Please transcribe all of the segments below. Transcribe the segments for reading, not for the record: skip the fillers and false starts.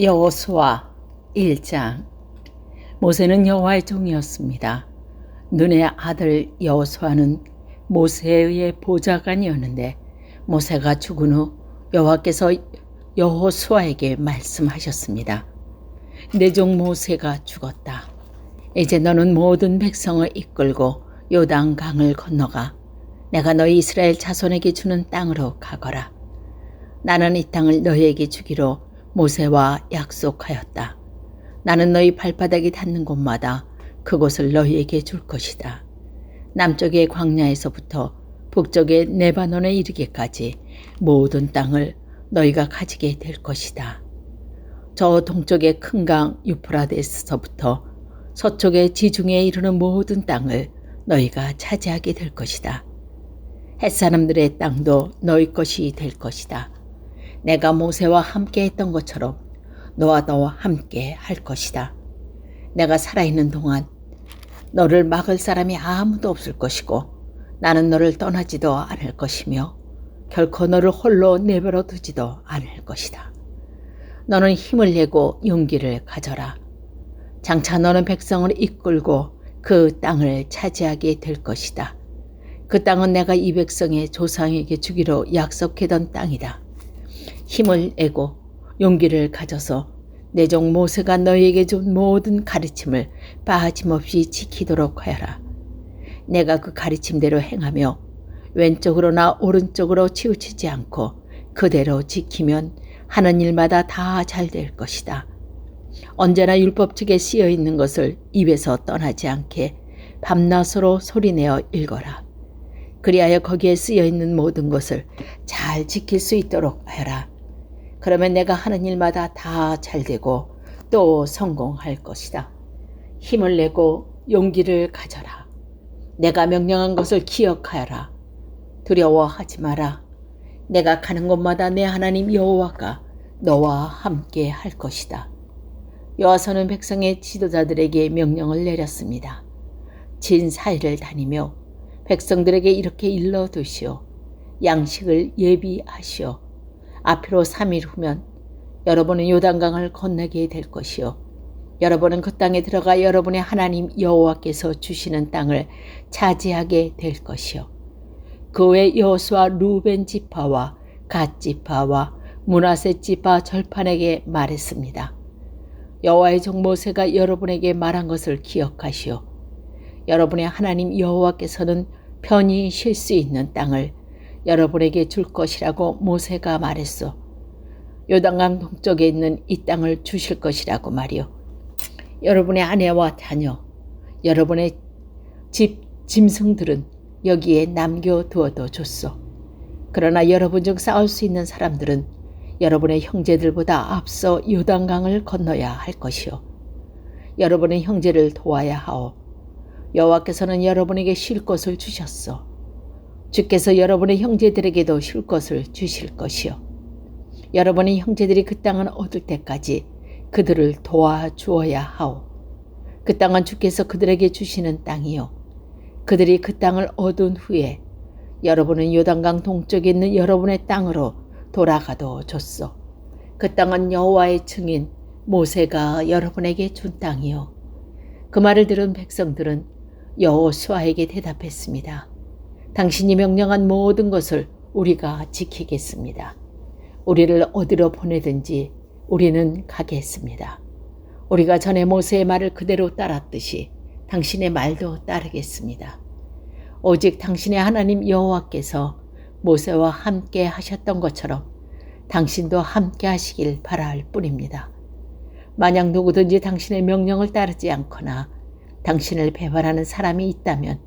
여호수아 1장. 모세는 여호와의 종이었습니다. 눈의 아들 여호수아는 모세의 보좌관이었는데 모세가 죽은 후 여호와께서 여호수아에게 말씀하셨습니다. 내 종 모세가 죽었다. 이제 너는 모든 백성을 이끌고 요단강을 건너가 내가 너희 이스라엘 자손에게 주는 땅으로 가거라. 나는 이 땅을 너희에게 주기로 모세와 약속하였다. 나는 너희 발바닥이 닿는 곳마다 그곳을 너희에게 줄 것이다. 남쪽의 광야에서부터 북쪽의 레바논에 이르기까지 모든 땅을 너희가 가지게 될 것이다. 저 동쪽의 큰 강 유프라데스서부터 서쪽의 지중해에 이르는 모든 땅을 너희가 차지하게 될 것이다. 햇사람들의 땅도 너희 것이 될 것이다. 내가 모세와 함께 했던 것처럼 너와 함께 할 것이다. 내가 살아있는 동안 너를 막을 사람이 아무도 없을 것이고 나는 너를 떠나지도 않을 것이며 결코 너를 홀로 내버려 두지도 않을 것이다. 너는 힘을 내고 용기를 가져라. 장차 너는 백성을 이끌고 그 땅을 차지하게 될 것이다. 그 땅은 내가 이 백성의 조상에게 주기로 약속했던 땅이다. 힘을 내고 용기를 가져서 내 종 모세가 너희에게 준 모든 가르침을 빠짐없이 지키도록 하여라. 내가 그 가르침대로 행하며 왼쪽으로나 오른쪽으로 치우치지 않고 그대로 지키면 하는 일마다 다 잘 될 것이다. 언제나 율법책에 쓰여 있는 것을 입에서 떠나지 않게 밤낮으로 소리내어 읽어라. 그리하여 거기에 쓰여 있는 모든 것을 잘 지킬 수 있도록 하여라. 그러면 내가 하는 일마다 다 잘되고 또 성공할 것이다. 힘을 내고 용기를 가져라. 내가 명령한 것을 기억하여라. 두려워하지 마라. 내가 가는 곳마다 내 하나님 여호와가 너와 함께 할 것이다. 여호와서는 백성의 지도자들에게 명령을 내렸습니다. 진 4일을 다니며 백성들에게 이렇게 일러두시오. 양식을 예비하시오. 앞으로 3일 후면 여러분은 요단강을 건너게 될 것이요. 여러분은 그 땅에 들어가 여러분의 하나님 여호와께서 주시는 땅을 차지하게 될 것이요. 그 외 여호수아 루벤 지파와 갓 지파와 므낫세 지파 절판에게 말했습니다. 여호와의 종 모세가 여러분에게 말한 것을 기억하시오. 여러분의 하나님 여호와께서는 편히 쉴 수 있는 땅을 여러분에게 줄 것이라고 모세가 말했소. 요단강 동쪽에 있는 이 땅을 주실 것이라고 말이요. 여러분의 아내와 자녀, 여러분의 집 짐승들은 여기에 남겨두어도 좋소. 그러나 여러분 중 싸울 수 있는 사람들은 여러분의 형제들보다 앞서 요단강을 건너야 할 것이요. 여러분의 형제를 도와야 하오. 여호와께서는 여러분에게 쉴 것을 주셨소. 주께서 여러분의 형제들에게도 쉴 것을 주실 것이요. 여러분의 형제들이 그 땅을 얻을 때까지 그들을 도와주어야 하오. 그 땅은 주께서 그들에게 주시는 땅이요. 그들이 그 땅을 얻은 후에 여러분은 요단강 동쪽에 있는 여러분의 땅으로 돌아가도 좋소. 그 땅은 여호와의 증인 모세가 여러분에게 준 땅이요. 그 말을 들은 백성들은 여호수아에게 대답했습니다. 당신이 명령한 모든 것을 우리가 지키겠습니다. 우리를 어디로 보내든지 우리는 가겠습니다. 우리가 전에 모세의 말을 그대로 따랐듯이 당신의 말도 따르겠습니다. 오직 당신의 하나님 여호와께서 모세와 함께 하셨던 것처럼 당신도 함께 하시길 바랄 뿐입니다. 만약 누구든지 당신의 명령을 따르지 않거나 당신을 배반하는 사람이 있다면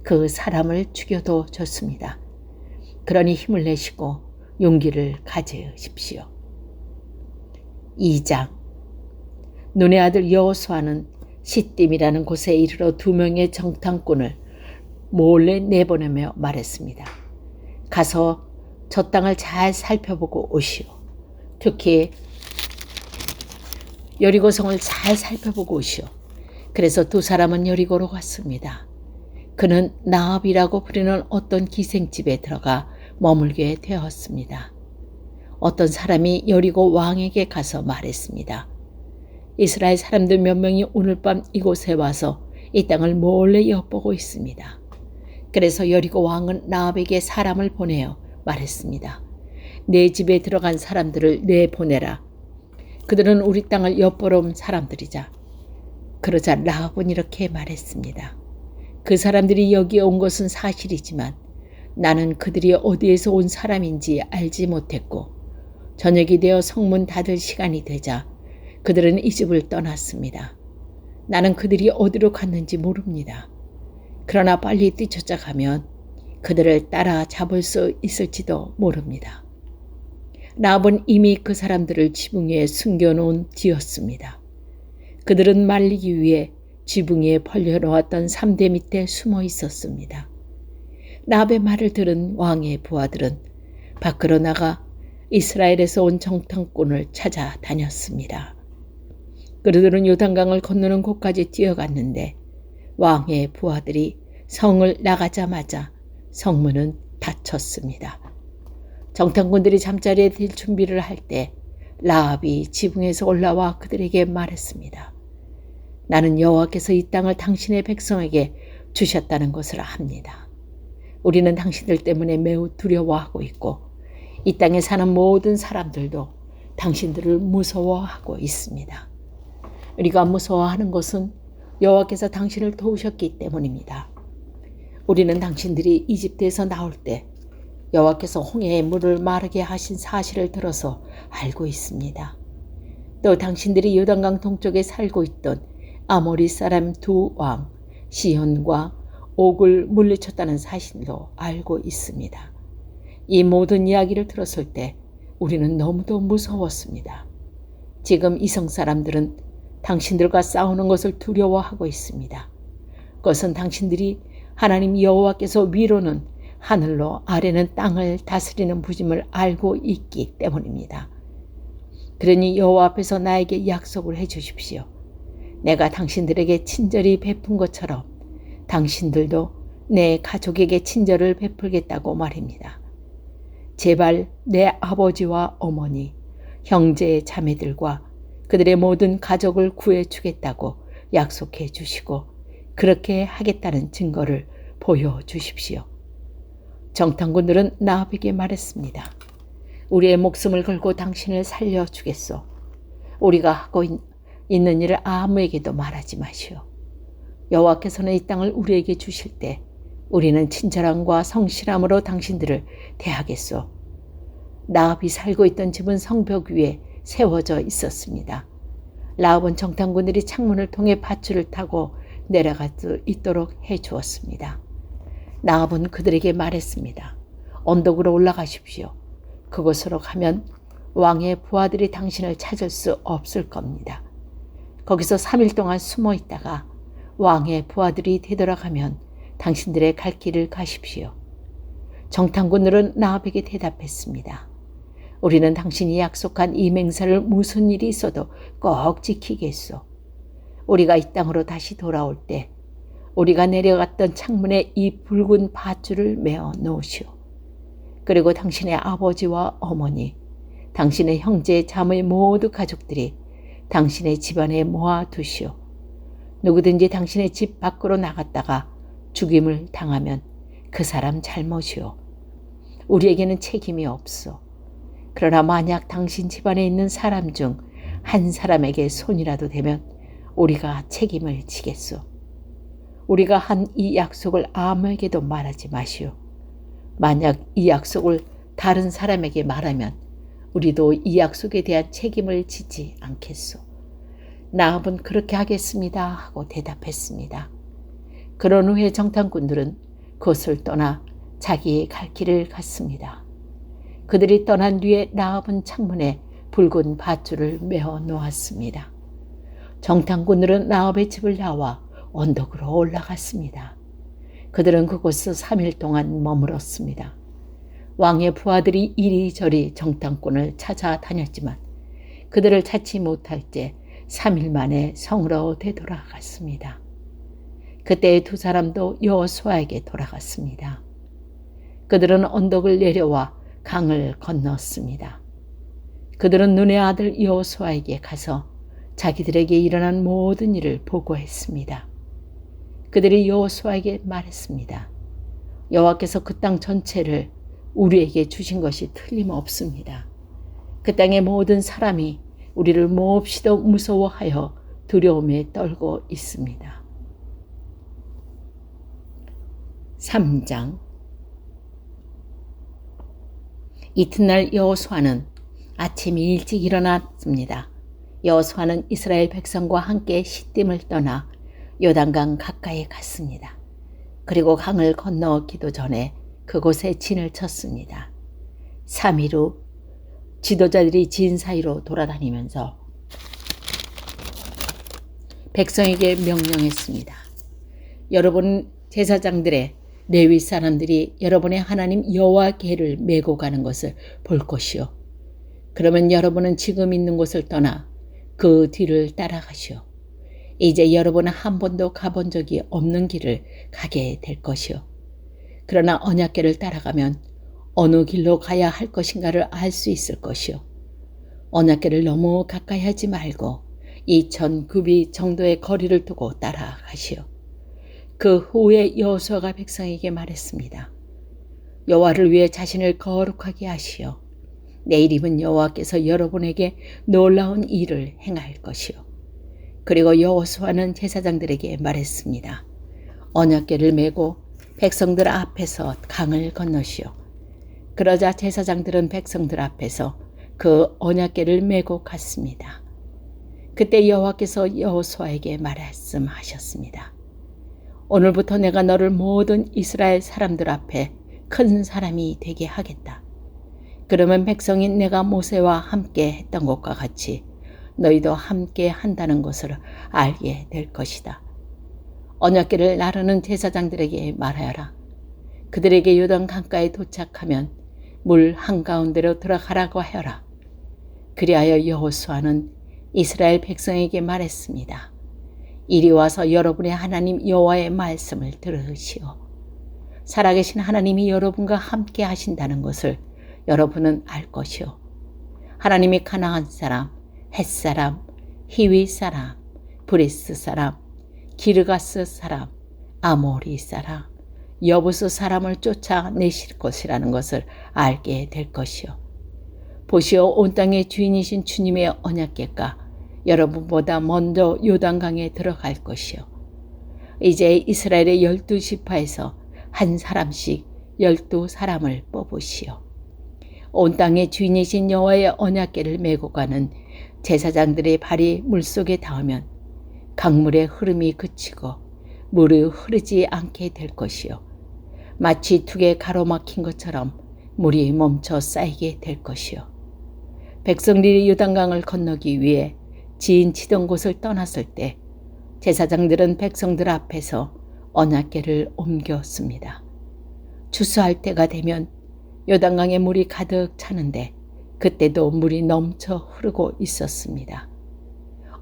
그 사람을 죽여도 좋습니다. 그러니 힘을 내시고 용기를 가지십시오. 2장. 눈의 아들 여호수아는 시딤이라는 곳에 이르러 2명의 정탐꾼을 몰래 내보내며 말했습니다. 가서 저 땅을 잘 살펴보고 오시오. 특히 여리고성을 잘 살펴보고 오시오. 그래서 2 사람은 여리고로 갔습니다. 그는 나합이라고 부르는 어떤 기생집에 들어가 머물게 되었습니다. 어떤 사람이 여리고 왕에게 가서 말했습니다. 이스라엘 사람들 몇 명이 오늘 밤 이곳에 와서 이 땅을 몰래 엿보고 있습니다. 그래서 여리고 왕은 라합에게 사람을 보내어 말했습니다. 내 집에 들어간 사람들을 내보내라. 그들은 우리 땅을 엿보러 온 사람들이자. 그러자 라합은 이렇게 말했습니다. 그 사람들이 여기에 온 것은 사실이지만 나는 그들이 어디에서 온 사람인지 알지 못했고 저녁이 되어 성문 닫을 시간이 되자 그들은 이 집을 떠났습니다. 나는 그들이 어디로 갔는지 모릅니다. 그러나 빨리 뛰쳐가면 그들을 따라 잡을 수 있을지도 모릅니다. 라합은 이미 그 사람들을 지붕 위에 숨겨놓은 뒤였습니다. 그들은 말리기 위해 지붕 위에 벌려놓았던 삼대 밑에 숨어 있었습니다. 라합의 말을 들은 왕의 부하들은 밖으로 나가 이스라엘에서 온 정탐꾼을 찾아다녔습니다. 그들은 요단강을 건너는 곳까지 뛰어갔는데 왕의 부하들이 성을 나가자마자 성문은 닫혔습니다. 정탐꾼들이 잠자리에 들 준비를 할 때 라합이 지붕에서 올라와 그들에게 말했습니다. 나는 여호와께서 이 땅을 당신의 백성에게 주셨다는 것을 압니다. 우리는 당신들 때문에 매우 두려워하고 있고 이 땅에 사는 모든 사람들도 당신들을 무서워하고 있습니다. 우리가 무서워하는 것은 여호와께서 당신을 도우셨기 때문입니다. 우리는 당신들이 이집트에서 나올 때 여호와께서 홍해의 물을 마르게 하신 사실을 들어서 알고 있습니다. 또 당신들이 요단강 동쪽에 살고 있던 아모리 사람 두 왕 시혼과 옥을 물리쳤다는 사실도 알고 있습니다. 이 모든 이야기를 들었을 때 우리는 너무도 무서웠습니다. 지금 이성 사람들은 당신들과 싸우는 것을 두려워하고 있습니다. 그것은 당신들이 하나님 여호와께서 위로는 하늘로 아래는 땅을 다스리는 부심을 알고 있기 때문입니다. 그러니 여호와 앞에서 나에게 약속을 해 주십시오. 내가 당신들에게 친절히 베푼 것처럼 당신들도 내 가족에게 친절을 베풀겠다고 말입니다. 제발 내 아버지와 어머니, 형제 자매들과 그들의 모든 가족을 구해주겠다고 약속해 주시고 그렇게 하겠다는 증거를 보여주십시오. 정탐꾼들은 라합에게 말했습니다. 우리의 목숨을 걸고 당신을 살려주겠소. 우리가 하고 있는 일을 아무에게도 말하지 마시오. 여호와께서는 이 땅을 우리에게 주실 때 우리는 친절함과 성실함으로 당신들을 대하겠소. 라합이 살고 있던 집은 성벽 위에 세워져 있었습니다. 라합은 정탐꾼들이 창문을 통해 밧줄을 타고 내려갈 수 있도록 해 주었습니다. 라합은 그들에게 말했습니다. 언덕으로 올라가십시오. 그곳으로 가면 왕의 부하들이 당신을 찾을 수 없을 겁니다. 거기서 3일 동안 숨어 있다가 왕의 부하들이 되돌아가면 당신들의 갈 길을 가십시오. 정탐꾼들은 라합에게 대답했습니다. 우리는 당신이 약속한 이 맹세를 무슨 일이 있어도 꼭 지키겠소. 우리가 이 땅으로 다시 돌아올 때 우리가 내려갔던 창문에 이 붉은 밧줄을 메어 놓으시오. 그리고 당신의 아버지와 어머니, 당신의 형제 자매 모두 가족들이 당신의 집안에 모아두시오. 누구든지 당신의 집 밖으로 나갔다가 죽임을 당하면 그 사람 잘못이오. 우리에게는 책임이 없어. 그러나 만약 당신 집안에 있는 사람 중 한 사람에게 손이라도 대면 우리가 책임을 지겠소. 우리가 한 이 약속을 아무에게도 말하지 마시오. 만약 이 약속을 다른 사람에게 말하면 우리도 이 약속에 대한 책임을 지지 않겠소. 라합은 그렇게 하겠습니다 하고 대답했습니다. 그런 후에 정탐꾼들은 그곳을 떠나 자기의 갈 길을 갔습니다. 그들이 떠난 뒤에 라합은 창문에 붉은 밧줄을 메어 놓았습니다. 정탐꾼들은 라합의 집을 나와 언덕으로 올라갔습니다. 그들은 그곳에서 3일 동안 머물었습니다. 왕의 부하들이 이리저리 정탐꾼을 찾아다녔지만 그들을 찾지 못할 때 3일 만에 성으로 되돌아갔습니다. 그때 두 사람도 여호수아에게 돌아갔습니다. 그들은 언덕을 내려와 강을 건넜습니다. 그들은 눈의 아들 여호수아에게 가서 자기들에게 일어난 모든 일을 보고했습니다. 그들이 여호수아에게 말했습니다. 여호와께서 그 땅 전체를 우리에게 주신 것이 틀림없습니다. 그 땅의 모든 사람이 우리를 몹시도 무서워하여 두려움에 떨고 있습니다. 3장. 이튿날 여호수아는 아침 일찍 일어났습니다. 여호수아는 이스라엘 백성과 함께 시딤을 떠나 요단강 가까이 갔습니다. 그리고 강을 건너기도 전에 그곳에 진을 쳤습니다. 3일 후 지도자들이 진 사이로 돌아다니면서 백성에게 명령했습니다. 여러분 제사장들의 레위 사람들이 여러분의 하나님 여호와 궤를 메고 가는 것을 볼 것이요. 그러면 여러분은 지금 있는 곳을 떠나 그 뒤를 따라가시오. 이제 여러분은 한 번도 가본 적이 없는 길을 가게 될 것이요. 그러나 언약궤를 따라가면 어느 길로 가야 할 것인가를 알 수 있을 것이요. 언약궤를 너무 가까이 하지 말고 2000규빗 정도의 거리를 두고 따라가시오. 그 후에 여호수아가 백성에게 말했습니다. 여호와를 위해 자신을 거룩하게 하시오. 내일이면 여호와께서 여러분에게 놀라운 일을 행할 것이요. 그리고 여호수아는 제사장들에게 말했습니다. 언약궤를 메고 백성들 앞에서 강을 건너시오. 그러자 제사장들은 백성들 앞에서 그 언약궤를 메고 갔습니다. 그때 여호와께서 여호수아에게 말씀하셨습니다. 오늘부터 내가 너를 모든 이스라엘 사람들 앞에 큰 사람이 되게 하겠다. 그러면 백성이 내가 모세와 함께 했던 것과 같이 너희도 함께 한다는 것을 알게 될 것이다. 언약궤를 나르는 제사장들에게 말하여라. 그들에게 요단 강가에 도착하면 물 한가운데로 들어가라고 하여라. 그리하여 여호수아는 이스라엘 백성에게 말했습니다. 이리 와서 여러분의 하나님 여호와의 말씀을 들으시오. 살아계신 하나님이 여러분과 함께 하신다는 것을 여러분은 알 것이오. 하나님이 가나안 사람, 헷 사람, 히위 사람, 브리스 사람, 기르가스 사람, 아모리 사람, 여부스 사람을 쫓아내실 것이라는 것을 알게 될 것이오. 보시오, 온 땅의 주인이신 주님의 언약궤가 여러분보다 먼저 요단강에 들어갈 것이요. 이제 이스라엘의 12지파에서 한 사람씩 12사람을 뽑으시오. 온 땅의 주인이신 여호와의 언약궤를 메고 가는 제사장들의 발이 물속에 닿으면 강물의 흐름이 그치고 물이 흐르지 않게 될 것이요. 마치 둑에 가로막힌 것처럼 물이 멈춰 쌓이게 될 것이요. 백성들이 요단강을 건너기 위해 지인 치던 곳을 떠났을 때 제사장들은 백성들 앞에서 언약궤를 옮겼습니다. 추수할 때가 되면 요단강에 물이 가득 차는데 그때도 물이 넘쳐 흐르고 있었습니다.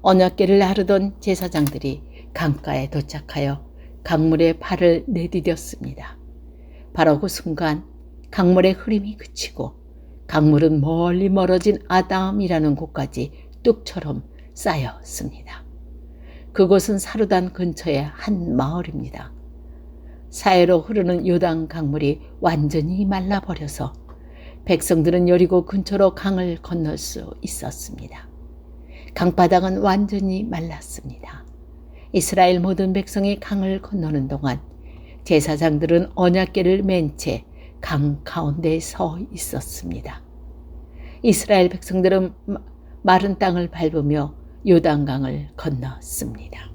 언약궤를 나르던 제사장들이 강가에 도착하여 강물에 발을 내디뎠습니다. 바로 그 순간 강물의 흐름이 그치고 강물은 멀리 멀어진 아담이라는 곳까지 뚝처럼 쌓였습니다. 그곳은 사르단 근처의 한 마을입니다. 사해로 흐르는 요단 강물이 완전히 말라버려서 백성들은 여리고 근처로 강을 건널 수 있었습니다. 강바닥은 완전히 말랐습니다. 이스라엘 모든 백성이 강을 건너는 동안 제사장들은 언약궤를 맨 채 강 가운데에 서 있었습니다. 이스라엘 백성들은 마른 땅을 밟으며 요단강을 건넜습니다.